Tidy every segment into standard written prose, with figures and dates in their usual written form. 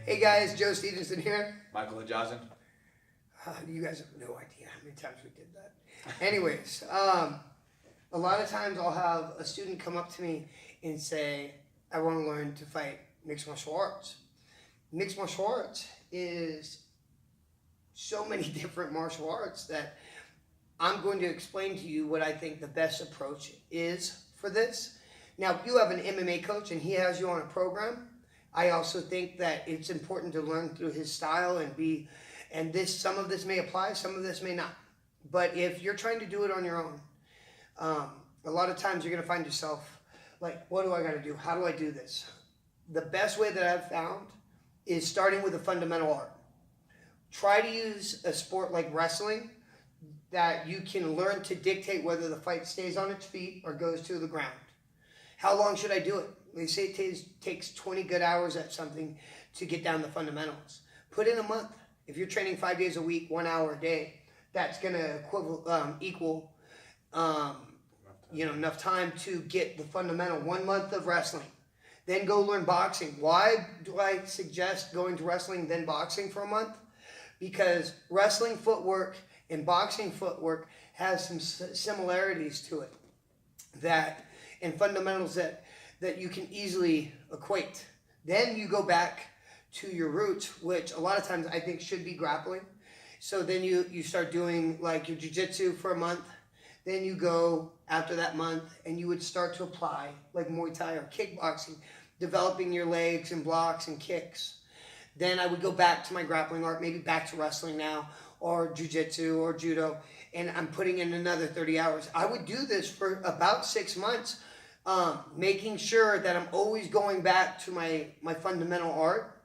Hey guys, Joe Stevenson here. Michael Johnson. You guys have no idea how many times we did that. Anyways, a lot of times I'll have a student come up to me and say, I want to learn to fight mixed martial arts. Mixed martial arts is so many different martial arts that I'm going to explain to you what I think the best approach is for this. Now, if you have an MMA coach and he has you on a program, I also think that it's important to learn through his style and some of this may apply, some of this may not. But if you're trying to do it on your own, a lot of times you're going to find yourself like, what do I got to do? How do I do this? The best way that I've found is starting with a fundamental art. Try to use a sport like wrestling that you can learn to dictate whether the fight stays on its feet or goes to the ground. How long should I do it? They say it takes 20 good hours at something to get down the fundamentals. Put in a month. If you're training 5 days a week, 1 hour a day, that's going to equal enough time to get the fundamental 1 month of wrestling. Then go learn boxing. Why do I suggest going to wrestling then boxing for a month? Because wrestling footwork and boxing footwork has some similarities to it and fundamentals that you can easily equate. Then you go back to your roots, which a lot of times I think should be grappling. So then you start doing like your Jiu-Jitsu for a month. Then you go after that month and you would start to apply like Muay Thai or kickboxing, developing your legs and blocks and kicks. Then I would go back to my grappling art, maybe back to wrestling now, or Jiu-Jitsu or Judo, and I'm putting in another 30 hours. I would do this for about 6 months, making sure that I'm always going back to my fundamental art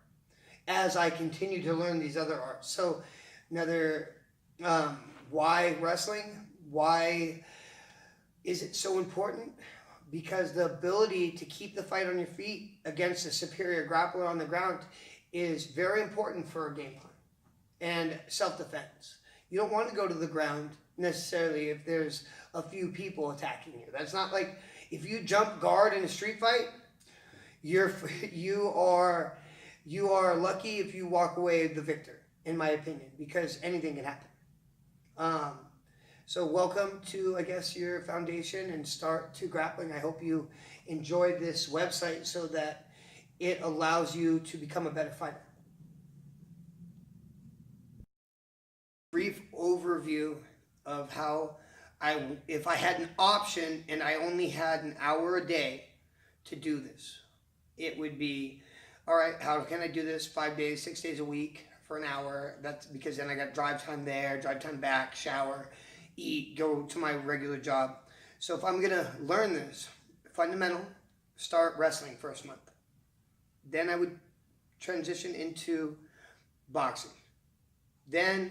as I continue to learn these other arts. So another, why wrestling? Why is it so important? Because the ability to keep the fight on your feet against a superior grappler on the ground is very important for a game plan and self-defense. You don't want to go to the ground necessarily if there's a few people attacking you. That's not like if you jump guard in a street fight, you are lucky if you walk away the victor, in my opinion, because anything can happen. So welcome to, I guess, your foundation and start to grappling. I hope you enjoyed this website so that it allows you to become a better fighter. Brief overview of how if I had an option and I only had an hour a day to do this, it would be, all right, how can I do this 5 days, 6 days a week for an hour? That's because then I got drive time there, drive time back, shower, eat, go to my regular job. So if I'm going to learn this, fundamental, start wrestling first month. Then I would transition into boxing. Then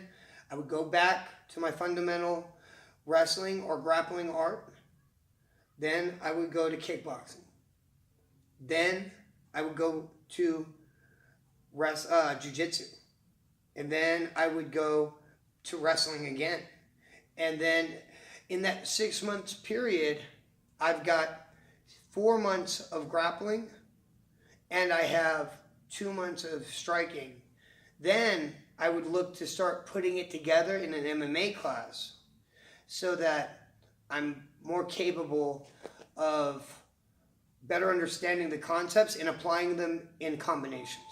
I would go back to my fundamental wrestling or grappling art. Then I would go to kickboxing. Then I would go to Jiu-Jitsu. And then I would go to wrestling again. And then in that 6 months period, I've got 4 months of grappling and I have 2 months of striking. Then I would look to start putting it together in an MMA class so that I'm more capable of better understanding the concepts and applying them in combinations.